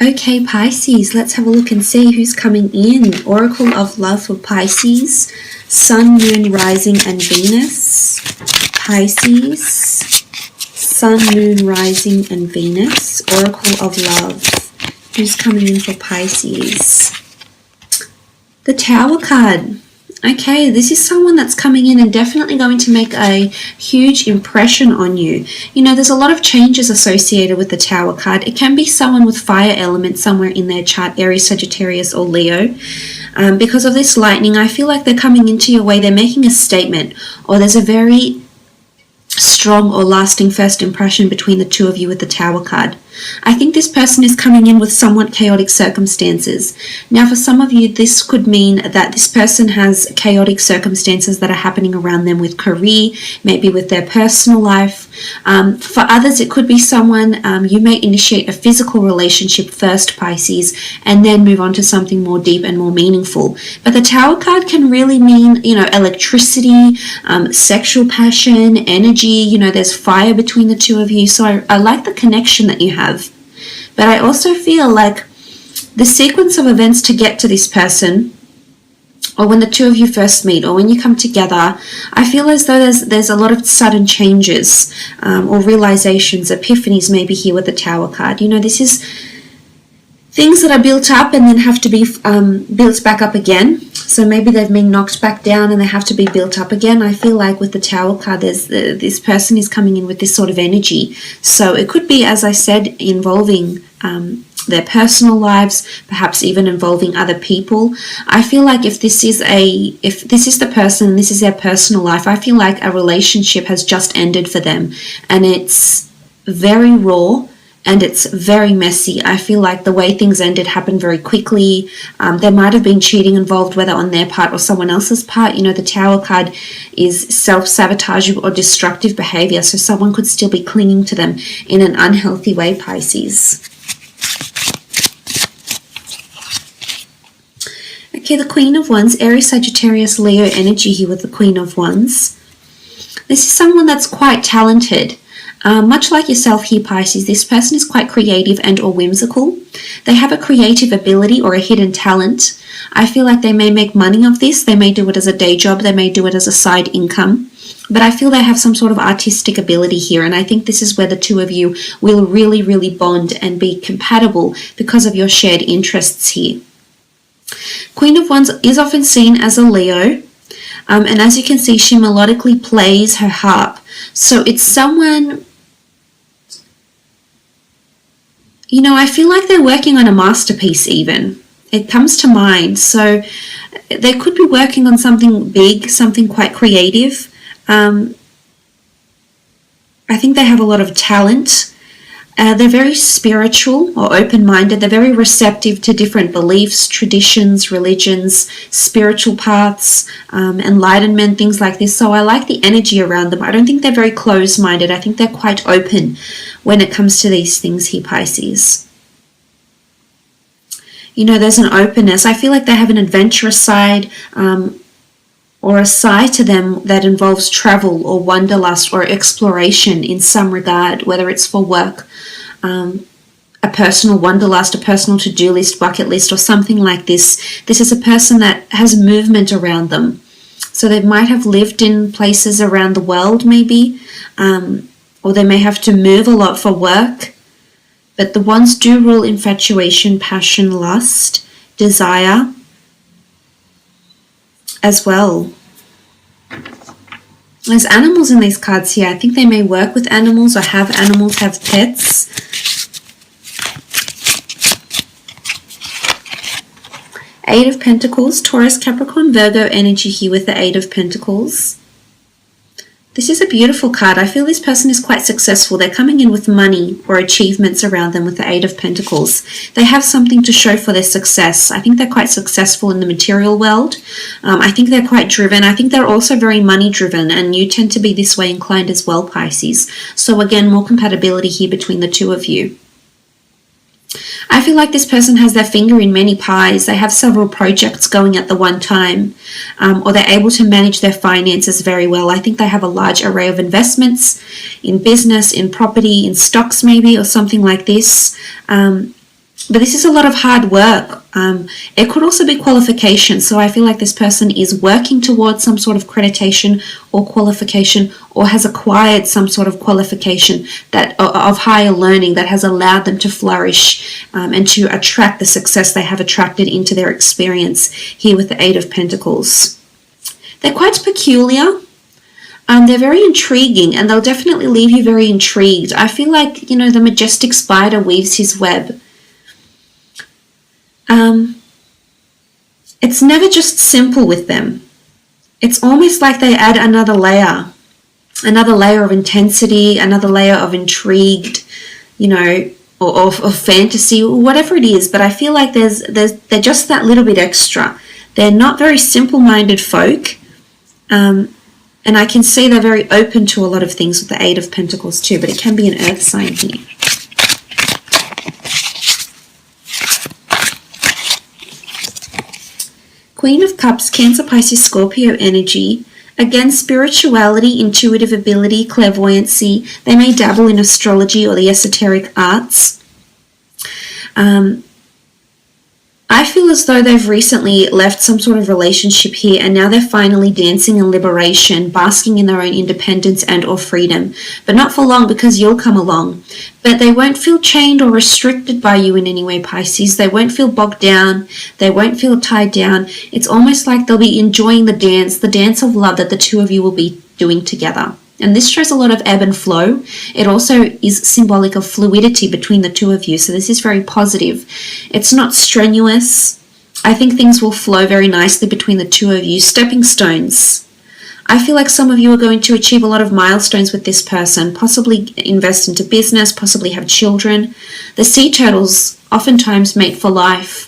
Okay, Pisces, let's have a look and see who's coming in. Oracle of Love for Pisces, Sun, Moon, Rising, and Venus. Pisces, Sun, Moon, Rising, and Venus. Oracle of Love. Who's coming in for Pisces? The Tower card. Okay, this is someone that's coming in and definitely going to make a huge impression on you. You know, there's a lot of changes associated with the Tower card. It can be someone with fire element somewhere in their chart, Aries, Sagittarius, or Leo. Because of this lightning, I feel like they're coming into your way. They're making a statement, or there's a very strong or lasting first impression between the two of you with the Tower card. I think this person is coming in with somewhat chaotic circumstances. Now, for some of you, this could mean that this person has chaotic circumstances that are happening around them with career, maybe with their personal life. For others, it could be someone, you may initiate a physical relationship first, Pisces, and then move on to something more deep and more meaningful. But the Tower card can really mean, you know, electricity, sexual passion, energy. You know, there's fire between the two of you. So I like the connection that you have. But I also feel like the sequence of events to get to this person, or when the two of you first meet, or when you come together, I feel as though there's a lot of sudden changes or realizations, epiphanies maybe here with the Tower card. You know, this is things that are built up and then have to be built back up again. So maybe they've been knocked back down and they have to be built up again. I feel like with the Tower card, this person is coming in with this sort of energy. So it could be, as I said, involving their personal lives, perhaps even involving other people. I feel like if this is the person, this is their personal life, I feel like a relationship has just ended for them, and it's very raw. And it's very messy. I feel like the way things ended happened very quickly. There might have been cheating involved, whether on their part or someone else's part. You know, the Tower card is self-sabotaging or destructive behavior. So someone could still be clinging to them in an unhealthy way, Pisces. Okay, the Queen of Wands, Aries, Sagittarius, Leo energy here with the Queen of Wands. This is someone that's quite talented. Much like yourself here, Pisces, this person is quite creative and or whimsical. They have a creative ability or a hidden talent. I feel like they may make money of this. They may do it as a day job. They may do it as a side income. But I feel they have some sort of artistic ability here. And I think this is where the two of you will really, really bond and be compatible because of your shared interests here. Queen of Wands is often seen as a Leo. And as you can see, she melodically plays her harp. So it's someone, you know, I feel like they're working on a masterpiece even. It comes to mind. So they could be working on something big, something quite creative. I think they have a lot of talent. They're very spiritual or open-minded. They're very receptive to different beliefs, traditions, religions, spiritual paths, enlightenment, things like this. So I like the energy around them. I don't think they're very closed-minded. I think they're quite open when it comes to these things here, Pisces. You know, there's an openness. I feel like they have an adventurous side, or a side to them that involves travel or wanderlust or exploration in some regard, whether it's for work, a personal wanderlust, a personal to-do list, bucket list, or something like this. This is a person that has movement around them. So they might have lived in places around the world maybe, or they may have to move a lot for work. But the ones do rule infatuation, passion, lust, desire, as well. There's animals in these cards here. I think they may work with animals or have animals, have pets. Eight of Pentacles, Taurus, Capricorn, Virgo energy here with the Eight of Pentacles. This is a beautiful card. I feel this person is quite successful. They're coming in with money or achievements around them with the Eight of Pentacles. They have something to show for their success. I think they're quite successful in the material world. I think they're quite driven. I think they're also very money driven, and you tend to be this way inclined as well, Pisces. So again, more compatibility here between the two of you. I feel like this person has their finger in many pies. They have several projects going at the one time, or they're able to manage their finances very well. I think they have a large array of investments in business, in property, in stocks maybe, or something like this. But this is a lot of hard work. It could also be qualification. So I feel like this person is working towards some sort of accreditation or qualification, or has acquired some sort of qualification that of higher learning that has allowed them to flourish and to attract the success they have attracted into their experience here with the Eight of Pentacles. They're quite peculiar. They're very intriguing, and they'll definitely leave you very intrigued. I feel like, you know, the majestic spider weaves his web. It's never just simple with them. It's almost like they add another layer of intensity, another layer of intrigued, you know, or of fantasy, or whatever it is. But I feel like they're just that little bit extra. They're not very simple-minded folk, and I can see they're very open to a lot of things with the Eight of Pentacles too, but it can be an earth sign here. Queen of Cups, Cancer, Pisces, Scorpio energy. Again, spirituality, intuitive ability, clairvoyancy. They may dabble in astrology or the esoteric arts. I feel as though they've recently left some sort of relationship here, and now they're finally dancing in liberation, basking in their own independence and or freedom. But not for long, because you'll come along. But they won't feel chained or restricted by you in any way, Pisces. They won't feel bogged down. They won't feel tied down. It's almost like they'll be enjoying the dance of love that the two of you will be doing together. And this shows a lot of ebb and flow. It also is symbolic of fluidity between the two of you. So this is very positive. It's not strenuous. I think things will flow very nicely between the two of you. Stepping stones. I feel like some of you are going to achieve a lot of milestones with this person, possibly invest into business, possibly have children. The sea turtles oftentimes mate for life.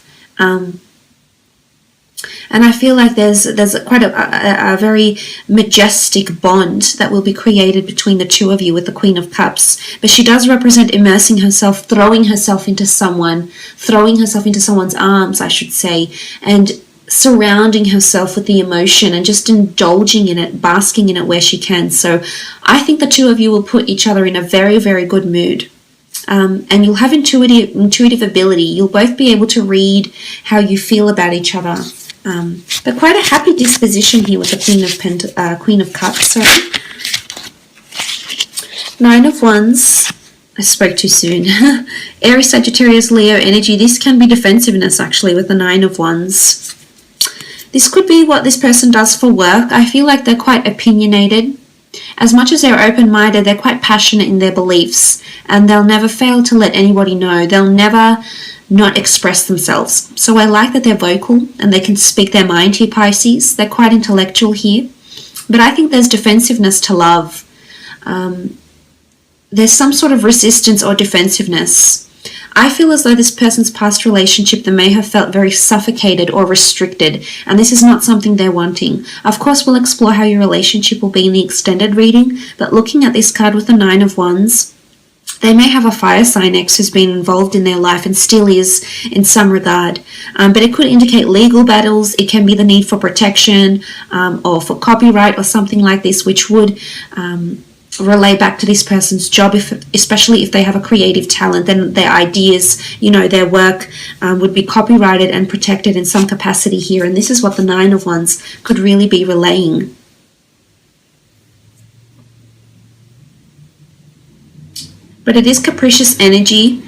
And I feel like there's quite a very majestic bond that will be created between the two of you with the Queen of Cups. But she does represent immersing herself, throwing herself into someone's arms, I should say, and surrounding herself with the emotion and just indulging in it, basking in it where she can. So I think the two of you will put each other in a very, very good mood. And you'll have intuitive ability. You'll both be able to read how you feel about each other. But quite a happy disposition here with the Queen of Cups. Sorry. Nine of Wands. I spoke too soon. Aries, Sagittarius, Leo energy. This can be defensiveness actually with the Nine of Wands. This could be what this person does for work. I feel like they're quite opinionated. As much as they're open-minded, they're quite passionate in their beliefs, and they'll never fail to let anybody know. They'll never not express themselves. So I like that they're vocal and they can speak their mind here, Pisces. They're quite intellectual here. But I think there's defensiveness to love. There's some sort of resistance or defensiveness. I feel as though this person's past relationship, they may have felt very suffocated or restricted, and this is not something they're wanting. Of course, we'll explore how your relationship will be in the extended reading, but looking at this card with the Nine of Wands, they may have a fire sign ex who's been involved in their life and still is in some regard. But it could indicate legal battles. It can be the need for protection or for copyright or something like this, which would relay back to this person's job, especially if they have a creative talent. Then their ideas, their work would be copyrighted and protected in some capacity here. And this is what the Nine of Wands could really be relaying. But it is capricious energy.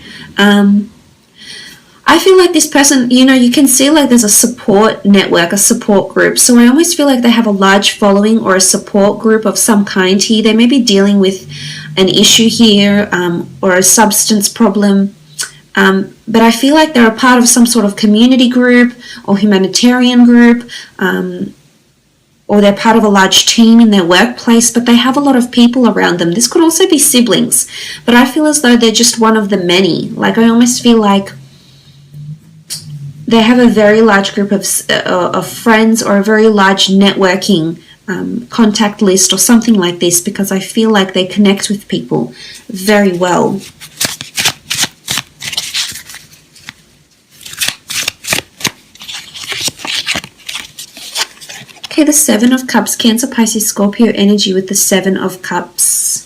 I feel like this person, you can see like there's a support network, a support group. So I almost feel like they have a large following or a support group of some kind here. They may be dealing with an issue here or a substance problem. But I feel like they're a part of some sort of community group or humanitarian group, or they're part of a large team in their workplace, but they have a lot of people around them. This could also be siblings, but I feel as though they're just one of the many. Like I almost feel like they have a very large group of friends or a very large networking contact list or something like this, because I feel like they connect with people very well. Okay, the Seven of Cups, Cancer, Pisces, Scorpio energy with the Seven of Cups.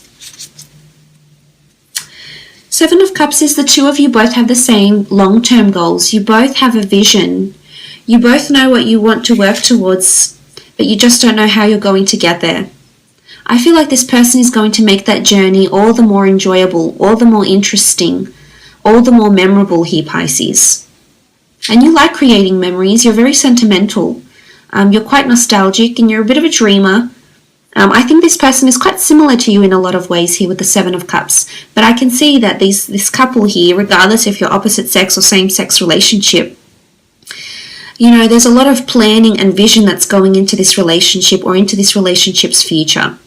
Seven of Cups is the two of you both have the same long-term goals. You both have a vision. You both know what you want to work towards, but you just don't know how you're going to get there. I feel like this person is going to make that journey all the more enjoyable, all the more interesting, all the more memorable here, Pisces. And you like creating memories. You're very sentimental. You're quite nostalgic and you're a bit of a dreamer. I think this person is quite similar to you in a lot of ways here with the Seven of Cups. But I can see that this couple here, regardless if you're opposite sex or same-sex relationship, you know, there's a lot of planning and vision that's going into this relationship or into this relationship's future.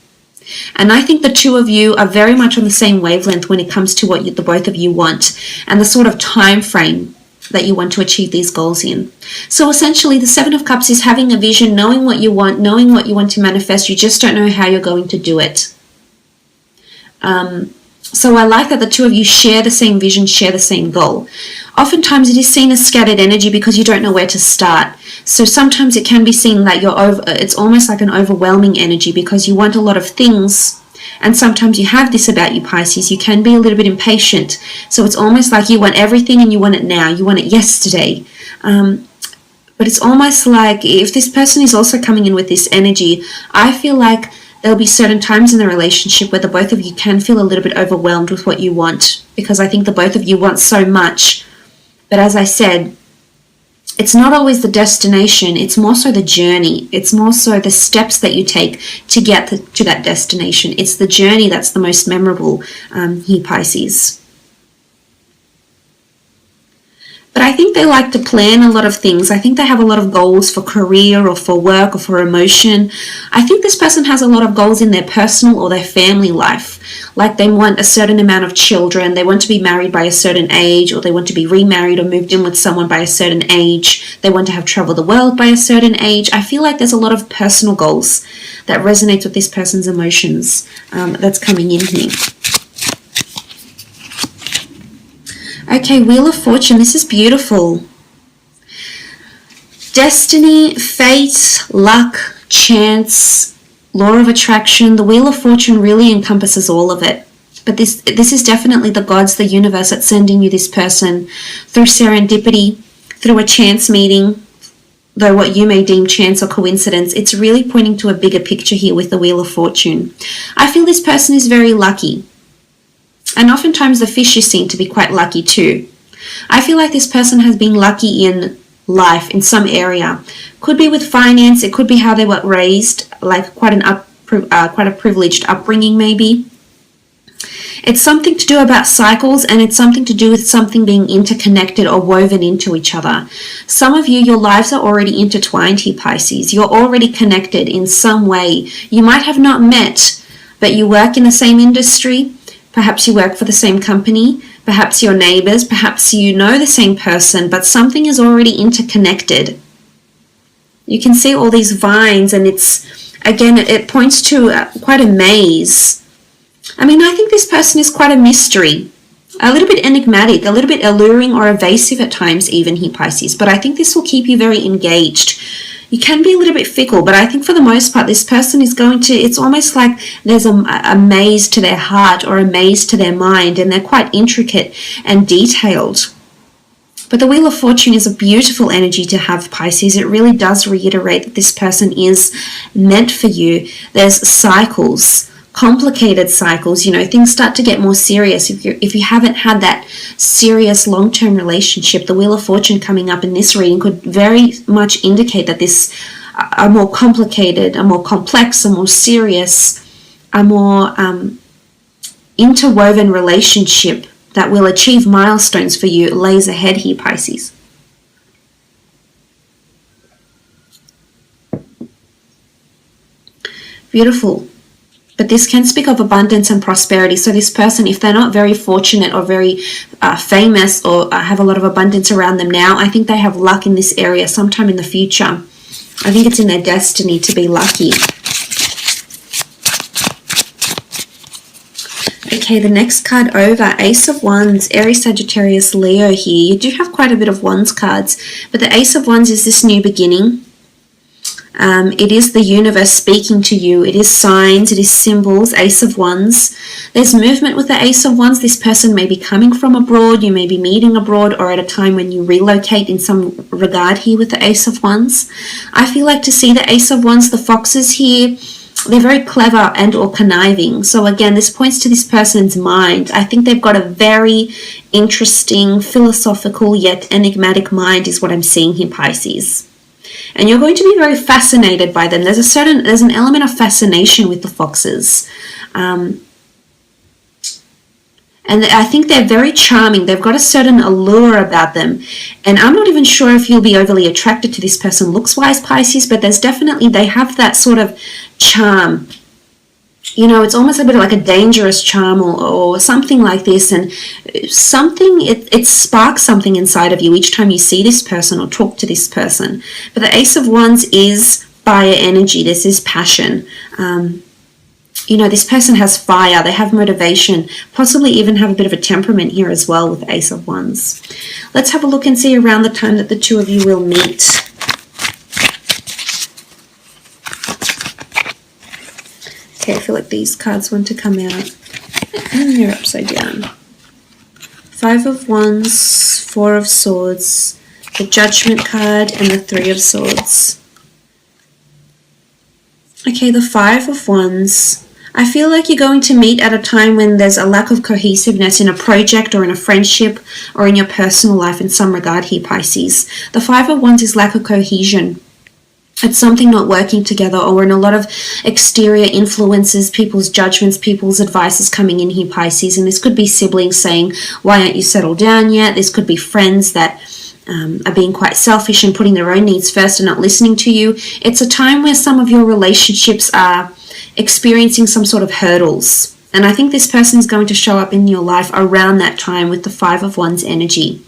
And I think the two of you are very much on the same wavelength when it comes to what the both of you want and the sort of time frame that you want to achieve these goals in. So essentially the Seven of Cups is having a vision, knowing what you want to manifest. You just don't know how you're going to do it. So I like that the two of you share the same vision, share the same goal. Oftentimes it is seen as scattered energy because you don't know where to start. So sometimes it can be seen that it's almost like an overwhelming energy because you want a lot of things. And sometimes you have this about you, Pisces. You can be a little bit impatient. So it's almost like you want everything and you want it now. You want it yesterday. But it's almost like if this person is also coming in with this energy, I feel like there'll be certain times in the relationship where the both of you can feel a little bit overwhelmed with what you want. Because I think the both of you want so much. But as I said, it's not always the destination, it's more so the journey. It's more so the steps that you take to get to that destination. It's the journey that's the most memorable here, Pisces. But I think they like to plan a lot of things. I think they have a lot of goals for career or for work or for emotion. I think this person has a lot of goals in their personal or their family life. Like they want a certain amount of children, they want to be married by a certain age, or they want to be remarried or moved in with someone by a certain age. They want to have traveled the world by a certain age. I feel like there's a lot of personal goals that resonate with this person's emotions that's coming in here. Okay, Wheel of Fortune, this is beautiful. Destiny, fate, luck, chance, law of attraction. The Wheel of Fortune really encompasses all of it. But this is definitely the gods, the universe that's sending you this person through serendipity, through a chance meeting, though what you may deem chance or coincidence. It's really pointing to a bigger picture here with the Wheel of Fortune. I feel this person is very lucky. And oftentimes the fish is seen to be quite lucky too. I feel like this person has been lucky in life in some area. Could be with finance, it could be how they were raised, like quite a privileged upbringing maybe. It's something to do about cycles, and it's something to do with something being interconnected or woven into each other. Some of you, your lives are already intertwined here, Pisces. You're already connected in some way. You might have not met, but you work in the same industry. Perhaps you work for the same company, perhaps you're neighbors, perhaps you know the same person, but something is already interconnected. You can see all these vines, and it points to quite a maze. I mean, I think this person is quite a mystery, a little bit enigmatic, a little bit alluring or evasive at times even here, Pisces, but I think this will keep you very engaged. You can be a little bit fickle, but I think for the most part, this person is it's almost like there's a maze to their heart or a maze to their mind, and they're quite intricate and detailed. But the Wheel of Fortune is a beautiful energy to have, Pisces. It really does reiterate that this person is meant for you. There's cycles, complicated cycles, you know, things start to get more serious. If you haven't had that serious long-term relationship, the Wheel of Fortune coming up in this reading could very much indicate that this a more complicated, a more complex, a more serious, a more interwoven relationship that will achieve milestones for you lays ahead here, Pisces. Beautiful. But this can speak of abundance and prosperity. So this person, if they're not very fortunate or very famous or have a lot of abundance around them now, I think they have luck in this area sometime in the future. I think it's in their destiny to be lucky. Okay, the next card over, Ace of Wands, Aries, Sagittarius, Leo here. You do have quite a bit of Wands cards, but the Ace of Wands is this new beginning. It is the universe speaking to you. It is signs, it is symbols, Ace of Wands. There's movement with the Ace of Wands. This person may be coming from abroad, you may be meeting abroad, or at a time when you relocate in some regard here with the Ace of Wands. I feel like to see the Ace of Wands, the foxes here, they're very clever and or conniving. So again, this points to this person's mind. I think they've got a very interesting, philosophical yet enigmatic mind is what I'm seeing here, Pisces. And you're going to be very fascinated by them. There's an element of fascination with the foxes. And I think they're very charming. They've got a certain allure about them. And I'm not even sure if you'll be overly attracted to this person looks-wise, Pisces, but there's definitely, they have that sort of charm. You know, it's almost a bit like a dangerous charm or something like this. And something, it sparks something inside of you each time you see this person or talk to this person. But the Ace of Wands is fire energy. This is passion. You know, this person has fire, they have motivation, possibly even have a bit of a temperament here as well with the Ace of Wands. Let's have a look and see around the time that the two of you will meet. Okay, I feel like these cards want to come out. And they're upside down. Five of Wands, Four of Swords, the Judgment card, and the Three of Swords. Okay, the Five of Wands. I feel like you're going to meet at a time when there's a lack of cohesiveness in a project or in a friendship or in your personal life in some regard here, Pisces. The Five of Wands is lack of cohesion. It's something not working together, or in a lot of exterior influences, people's judgments, people's advices coming in here, Pisces. And this could be siblings saying, why aren't you settled down yet? This could be friends that are being quite selfish and putting their own needs first and not listening to you. It's a time where some of your relationships are experiencing some sort of hurdles. And I think this person is going to show up in your life around that time with the Five of Wands energy.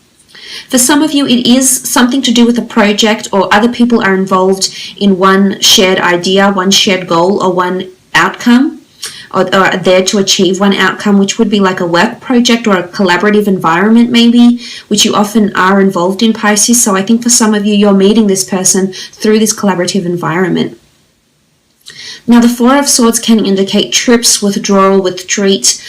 For some of you, it is something to do with a project, or other people are involved in one shared idea, one shared goal, or one outcome, or are there to achieve one outcome, which would be like a work project or a collaborative environment maybe, which you often are involved in, Pisces. So I think for some of you, you're meeting this person through this collaborative environment. Now, the Four of Swords can indicate trips, withdrawal, retreat.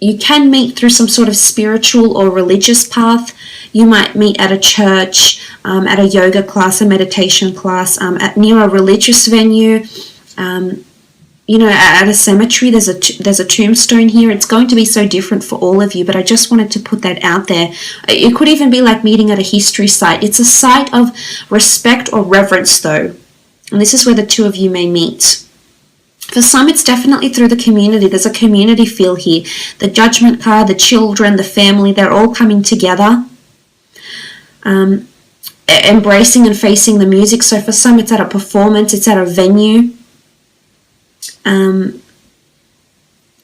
You can meet through some sort of spiritual or religious path. You might meet at a church, at a yoga class, a meditation class, near a religious venue. You know, at a cemetery. There's a tombstone here. It's going to be so different for all of you, but I just wanted to put that out there. It could even be like meeting at a history site. It's a site of respect or reverence, though. And this is where the two of you may meet. For some, it's definitely through the community. There's a community feel here. The Judgment card, the children, the family, they're all coming together, embracing and facing the music. So for some, it's at a performance, it's at a venue,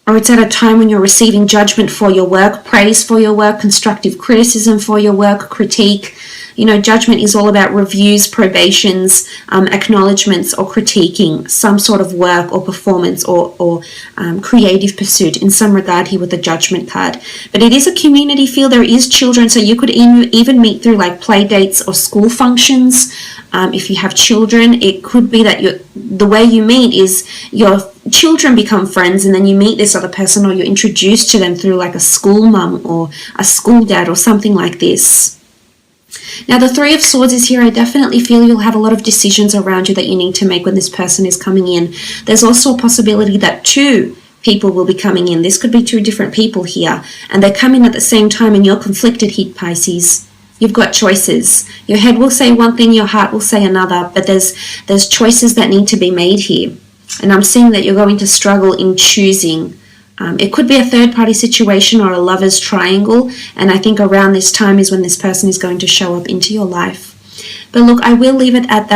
or it's at a time when you're receiving judgment for your work, praise for your work, constructive criticism for your work, critique. You know, judgment is all about reviews, probations, acknowledgements, or critiquing some sort of work or performance or creative pursuit in some regard here with the Judgment card. But it is a community feel. There is children, so you could even meet through like play dates or school functions. If you have children, it could be that the way you meet is your children become friends, and then you meet this other person, or you're introduced to them through like a school mum or a school dad or something like this. Now, the Three of Swords is here. I definitely feel you'll have a lot of decisions around you that you need to make when this person is coming in. There's also a possibility that two people will be coming in. This could be two different people here, and they come in at the same time, and you're conflicted here, Pisces. You've got choices. Your head will say one thing, your heart will say another, but there's choices that need to be made here. And I'm seeing that you're going to struggle in choosing. It could be a third-party situation or a lover's triangle, and I think around this time is when this person is going to show up into your life. But look, I will leave it at that.